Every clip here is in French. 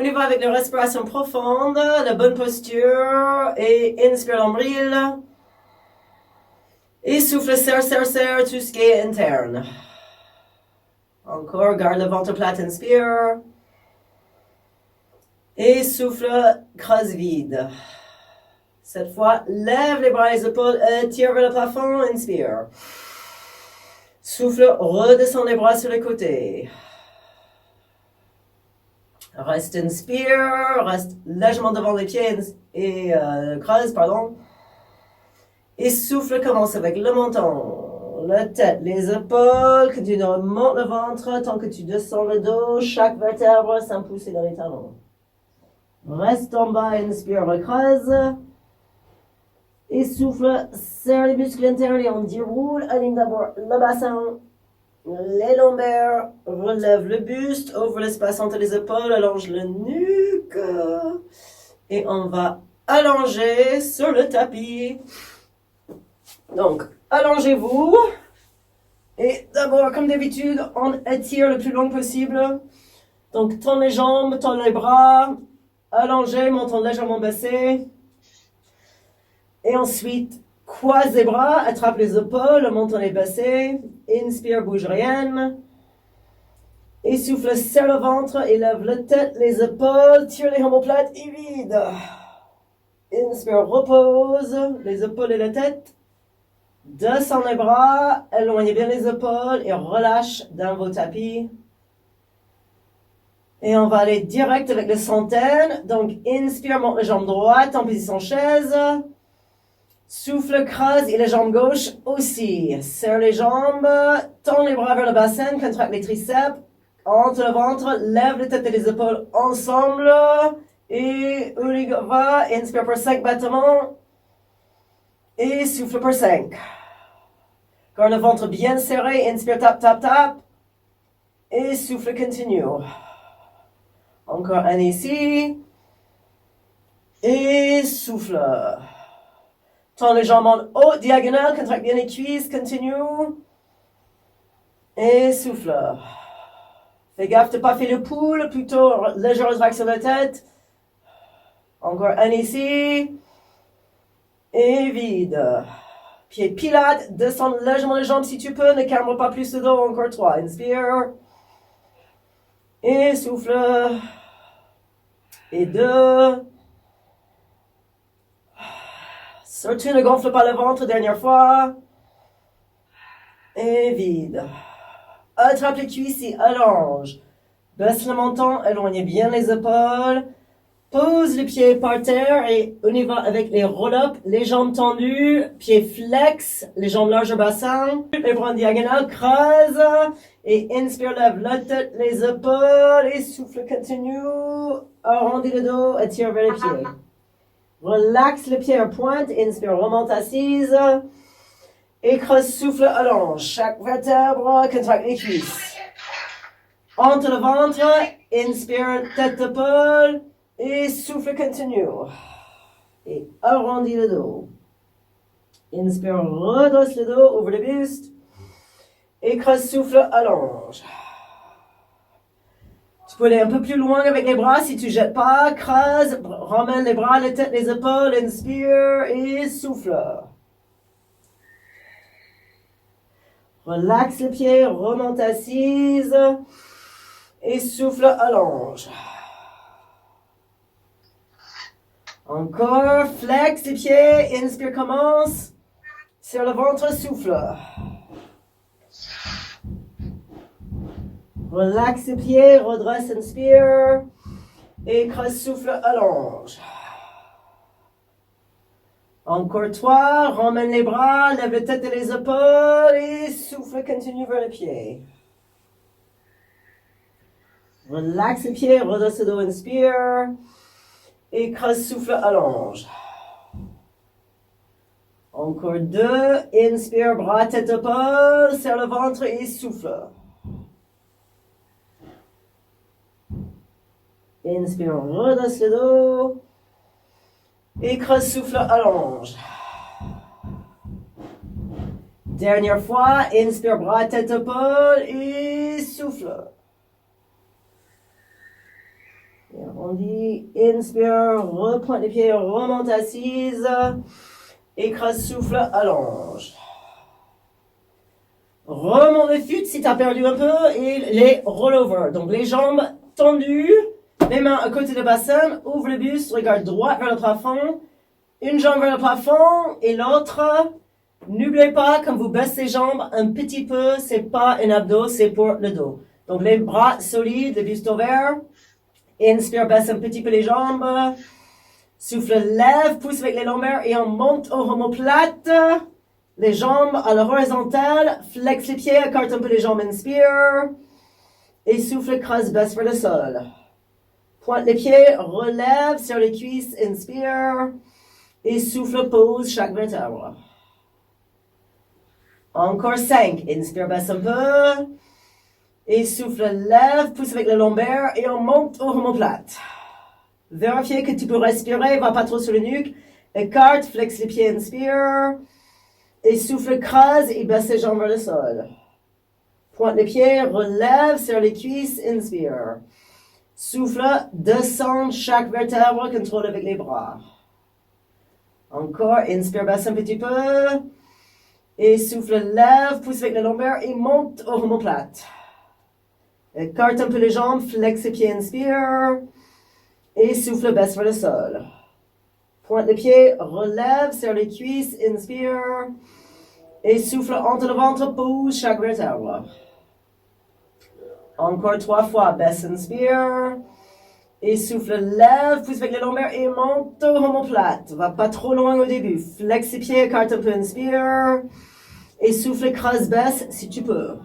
y va avec la respiration profonde, la bonne posture, et inspire l'ombril. Et souffle, serre, serre, serre, tout ce qui est interne. Encore, garde le ventre plat, inspire. Et souffle, creuse vide. Cette fois, lève les bras et les épaules, tire vers le plafond, inspire. Souffle, redescends les bras sur les côtés. Reste inspire, reste légèrement devant les pieds et creuse, pardon. Et souffle, commence avec le menton, la tête, les épaules, continue à remonter le ventre tant que tu descends le dos, chaque vertèbre sans pousser dans les talons. Reste en bas, inspire, creuse. Et souffle, serre les muscles internes et on déroule, aligne d'abord le bassin, les lombaires, relève le buste, ouvre l'espace entre les épaules, allonge le nuque. Et on va allonger sur le tapis. Donc, allongez-vous. Et d'abord, comme d'habitude, on étire le plus long possible. Donc, tends les jambes, tends les bras, allongez, menton légèrement baissé. Et ensuite, croise les bras, attrape les épaules, le menton est baissé. Inspire, bouge rien. Et souffle, serre le ventre, élève la tête, les épaules, tire les omoplates et vide. Inspire, repose, les épaules et la tête. Descends les bras, éloignez bien les épaules et relâche dans vos tapis. Et on va aller direct avec les centaines. Donc, inspire, monte les jambes droites en position chaise. Souffle, creuse et les jambes gauches aussi. Serre les jambes, tends les bras vers le bassin, contracte les triceps. Entre le ventre, lève les têtes et les épaules ensemble. Et va, inspire pour 5 battements. Et souffle pour 5. Garde le ventre bien serré, inspire, tap, tap, tap. Et souffle, continue. Encore un ici. Et souffle. Tends les jambes en haut, diagonale, contracte bien les cuisses, continue. Et souffle. Fais gaffe de ne pas faire le poule, plutôt légère rétraction de la tête. Encore un ici. Et vide. Pied pilate, descends légèrement les jambes si tu peux, ne calme pas plus le dos, encore 3. Inspire. Et souffle. Et 2. Surtout ne gonfle pas le ventre, dernière fois. Et vide. Attrape les cuisses et allonge. Baisse le menton, éloignez bien les épaules. Pose les pieds par terre et on y va avec les roll-up, les jambes tendues, pieds flex, les jambes larges au bassin, les bras en diagonale, creuse et inspire, lève la tête, les épaules et souffle, continue, arrondis le dos, étire vers les pieds. Relaxe les pieds en pointe, inspire, remonte assise et creuse, souffle, allonge. Chaque vertèbre contracte les cuisses. Entre le ventre, inspire, tête, épaule. Et souffle, continue. Et arrondis le dos. Inspire, redresse le dos, ouvre le buste. Et creuse, souffle, allonge. Tu peux aller un peu plus loin avec les bras si tu ne jettes pas. Creuse, ramène les bras, la tête, les épaules. Inspire et souffle. Relaxe les pieds, remonte assise. Et souffle, allonge. Encore, flex les pieds, inspire, commence. Serre le ventre, souffle. Relaxe les pieds, redresse, inspire. Et creuse, souffle, allonge. Encore 3, ramène les bras, lève la tête et les épaules. Et souffle, continue vers les pieds. Relaxe les pieds, redresse le dos, inspire. Et creuse, souffle, allonge. Encore 2. Inspire, bras, tête, épaule. Serre le ventre et souffle. Inspire, redresse le dos. Et creuse, souffle, allonge. Dernière fois. Inspire, bras, tête, épaule. Et souffle. Et arrondis. Inspire, repointe les pieds, remonte assise. Écrase, souffle, allonge. Remonte le fut si tu as perdu un peu et les rollovers. Donc les jambes tendues, les mains à côté du bassin, ouvre le buste, regarde droit vers le plafond. Une jambe vers le plafond et l'autre. N'oubliez pas, quand vous baissez les jambes un petit peu, c'est pas un abdos, c'est pour le dos. Donc les bras solides, le buste ouvert. Inspire, baisse un petit peu les jambes. Souffle, lève, pousse avec les lombaires et on monte au omoplate. Les jambes à l'horizontale, flex les pieds, écarte un peu les jambes, inspire. Et souffle, crase, baisse vers le sol. Pointe les pieds, relève sur les cuisses, inspire. Et souffle, pose chaque vertèbre. Encore 5. Inspire, baisse un peu. Et souffle, lève, pousse avec le lombaire et on monte au omoplate. Vérifiez que tu peux respirer, va pas trop sur le nuque. Écarte, flex les pieds, inspire. Et souffle, crase et baisse les jambes vers le sol. Pointe les pieds, relève sur les cuisses, inspire. Souffle, descend chaque vertèbre, contrôle avec les bras. Encore, inspire, baisse un petit peu. Et souffle, lève, pousse avec le lombaire et monte au omoplate. Écarte un peu les jambes, flex les pieds, inspire. Et souffle, baisse vers le sol. Pointe les pieds, relève sur les cuisses, inspire. Et souffle entre le ventre, pose chaque vertèbre. Encore 3 fois, baisse, inspire. Et souffle, lève, pousse avec les lombaires et monte au omoplate. Va pas trop loin au début. Flex les pieds, écarte un peu, inspire. Et souffle, crase, baisse si tu peux.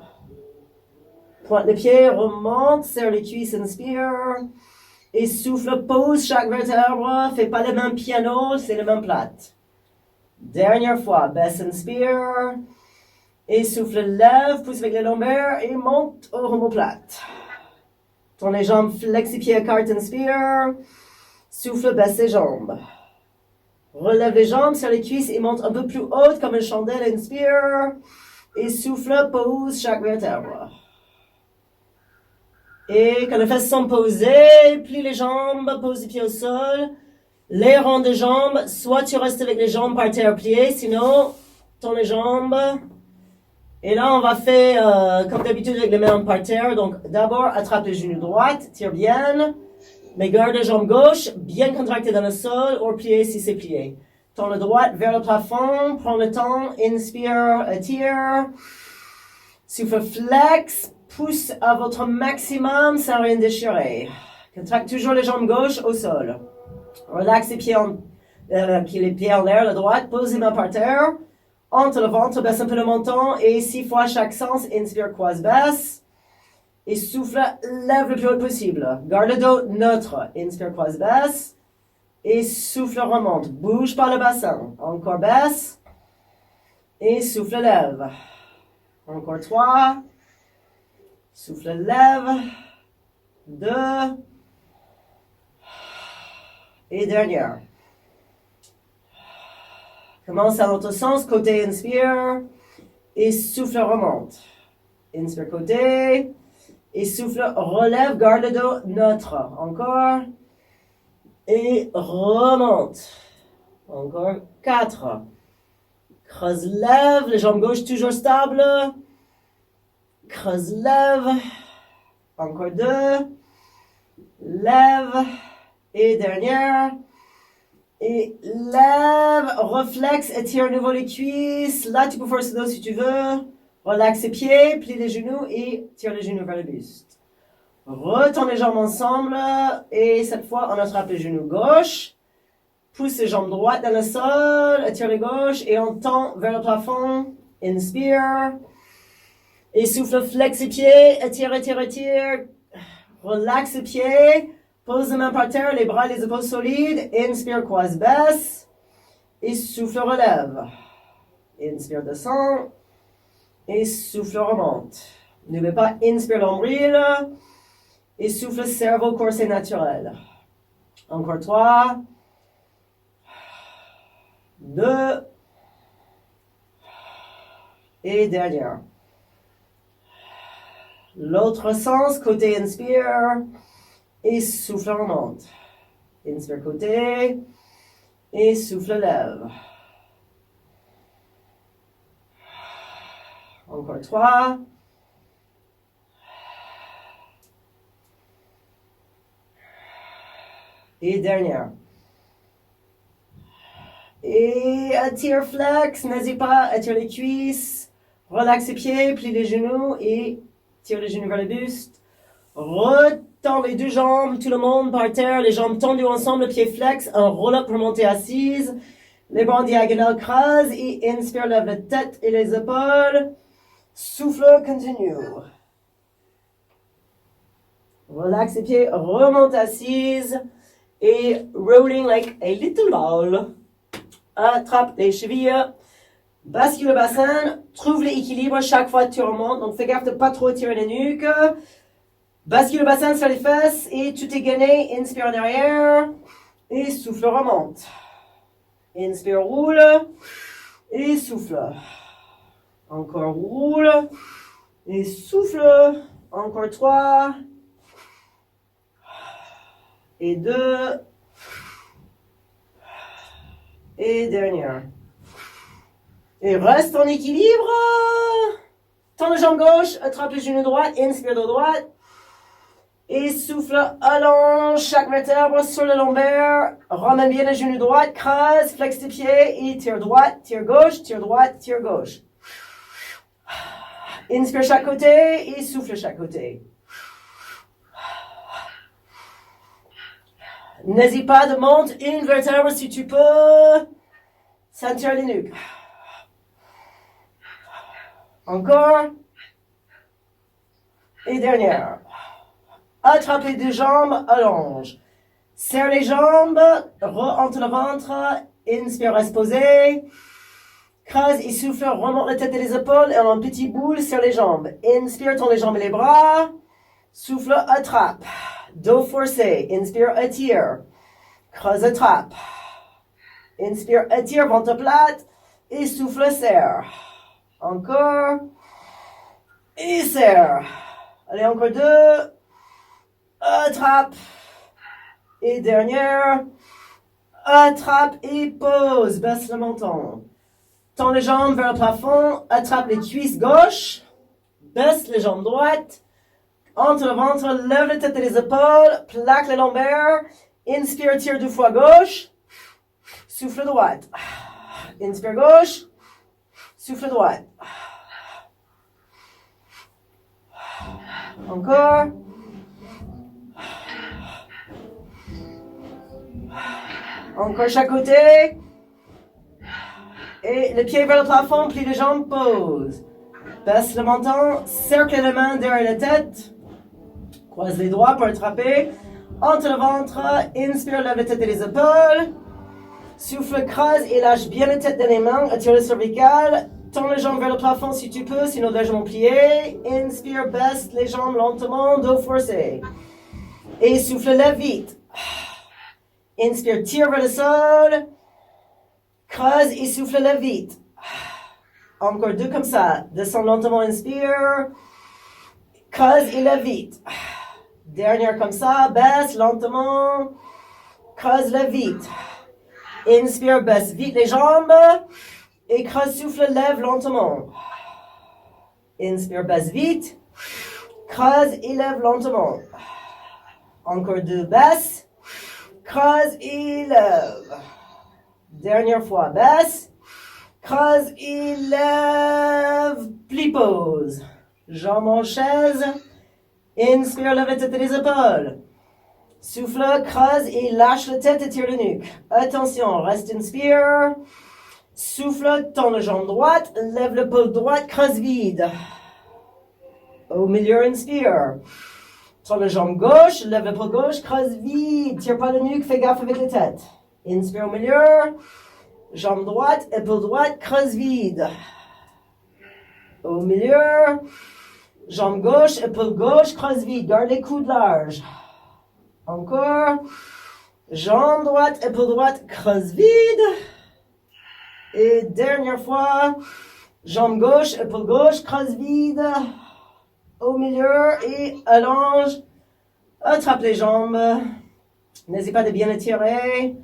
Pointe les pieds, remonte, serre les cuisses, inspire. Et souffle, pose chaque vertèbre. Fais pas le même piano, c'est le même plate. Dernière fois, baisse, inspire. Et souffle, lève, pousse avec les lombaires et monte au omoplate. Tourne les jambes, flex les pieds, écarte, inspire. Souffle, baisse les jambes. Relève les jambes sur les cuisses et monte un peu plus haute comme une chandelle, inspire. Et souffle, pose chaque vertèbre. Et quand les fesses sont posées, plie les jambes, pose les pieds au sol. Les rangs de jambes, soit tu restes avec les jambes par terre pliées, sinon, tourne les jambes. Et là, on va faire, comme d'habitude, avec les mains par terre. Donc, d'abord, attrape les genoux droites, tire bien. Mais garde la jambe gauche, bien contractée dans le sol, ou pliée si c'est plié. Tourne la droite vers le plafond, prends le temps, inspire, étire. Souffle, flex, pousse à votre maximum sans rien déchirer. Contracte toujours les jambes gauches au sol. Relaxe les pieds en l'air, la droite, pose les mains par terre. Entre le ventre, baisse un peu le menton et 6 fois chaque sens, inspire, croise, baisse. Et souffle, lève le plus haut possible. Garde le dos neutre, inspire, croise, baisse. Et souffle, remonte. Bouge par le bassin. Encore baisse. Et souffle, lève. Encore 3. Souffle, lève. 2. Et dernière. Commence à l'autre sens, côté inspire. Et souffle, remonte. Inspire, côté. Et souffle, relève, garde le dos neutre. Encore. Et remonte. Encore 4. Creuse, lève. Les jambes gauches toujours stables. Creuse, lève. Encore 2. Lève. Et dernière. Et lève. Reflexe. Étire à nouveau les cuisses. Là, tu peux faire ce dos si tu veux. Relaxe les pieds. Plie les genoux et tire les genoux vers le buste. Retourne les jambes ensemble. Et cette fois, on attrape les genoux gauche. Pousse les jambes droites dans le sol. Étire les gauches. Et on tend vers le plafond. Inspire. Et souffle, flex les pieds. Étire, étire, étire. Relaxe les pieds. Pose les mains par terre. Les bras, les épaules solides. Inspire, croise, baisse. Et souffle, relève. Inspire, descend. Et souffle, remonte. N'oubliez pas, inspire l'ombril. Et souffle, cerveau, corset naturel. Encore 3. 2. Et dernière. L'autre sens, côté inspire. Et souffle, remonte. Inspire côté. Et souffle, lève. Encore 3. Et dernière. Et attire flex, n'hésite pas, attire les cuisses, relaxe les pieds, plie les genoux et tire les genoux vers le buste. Retends les deux jambes, tout le monde par terre, les jambes tendues ensemble, pieds flex, un roll-up pour monter assise. Les bras en diagonale crase et inspire, lève la tête et les épaules. Souffle, continue. Relaxe les pieds, remonte assise et rolling like a little ball. Attrape les chevilles, bascule le bassin, trouve l'équilibre chaque fois que tu remontes, donc fais gaffe de pas trop tirer les nuques. Bascule le bassin sur les fesses et tu t'es gainé, inspire en arrière et souffle, remonte. Inspire, roule et souffle. Encore roule et souffle. Encore 3 et 2 et dernière. Et reste en équilibre. Tends la jambe gauche, attrape le genou droit, inspire de droite. Et souffle, allonge chaque vertèbre sur le lombaire. Ramène bien le genou droit, crase, flex tes pieds et tire droite, tire gauche, tire droite, tire gauche. Inspire chaque côté et souffle chaque côté. N'hésite pas de monter une vertèbre si tu peux. Ceinture les nuques. Encore. Et dernière. Attrape les deux jambes, allonge. Serre les jambes, entre le ventre. Inspire, reste posé. Crase et souffle, remonte la tête et les épaules et en petit boule, serre les jambes. Inspire, tends les jambes et les bras. Souffle, attrape. Dos forcé. Inspire, attire. Creuse, attrape. Inspire, attire, ventre plate. Et souffle, serre. Encore. Et serre. Allez, encore 2. Attrape. Et dernière. Attrape et pose. Baisse le menton. Tends les jambes vers le plafond. Attrape les cuisses gauche. Baisse les jambes droites. Entre le ventre, lève la tête et les épaules, plaque les lombaires, inspire, tire 2 fois gauche, souffle droite. Inspire gauche, souffle droite. Encore. Encore chaque côté. Et le pied vers le plafond, plie les jambes, pose. Baisse le menton, cercle les mains derrière la tête. Croise les doigts pour attraper. Entre le ventre, inspire, lève la tête et les épaules. Souffle, crase et lâche bien la tête dans les mains. Attire le cervical. Tends les jambes vers le plafond si tu peux, sinon légèrement plié. Inspire, baisse les jambes lentement, dos forcé. Et souffle, lève vite. Inspire, tire vers le sol. Creuse et souffle, lève vite. Encore 2 comme ça. Descends lentement, inspire. Creuse et lève vite. Dernière comme ça, baisse lentement. Creuse, lève vite. Inspire, baisse vite les jambes. Et creuse, souffle, lève lentement. Inspire, baisse vite. Creuse et lève lentement. Encore 2, baisse. Creuse et lève. Dernière fois, baisse. Creuse et lève. Plie, pose. Jambes en chaise. Inspire, lève la tête et les épaules. Souffle, creuse et lâche la tête et tire le nuque. Attention, reste, inspire. Souffle, tends la jambe droite, lève l'épaule droite, creuse vide. Au milieu, inspire. Tends la jambe gauche, lève l'épaule gauche, creuse vide. Tire pas le nuque, fais gaffe avec la tête. Inspire au milieu. Jambe droite, épaule droite, creuse vide. Au milieu. Jambe gauche, épaule gauche, creuse vide. Garde les coudes larges. Encore. Jambe droite, épaule droite, creuse vide. Et dernière fois. Jambe gauche, épaule gauche, creuse vide. Au milieu et allonge. Attrape les jambes. N'hésite pas de bien étirer.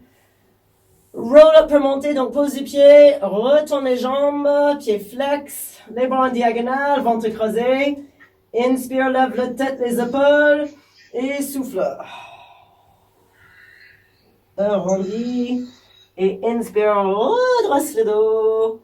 Roll up pour monter, donc pose du pied, retourne les jambes, pied flex, les bras en diagonale, ventre creusé. Inspire, lève la tête, les épaules et souffle. Arrondi et inspire, redresse le dos.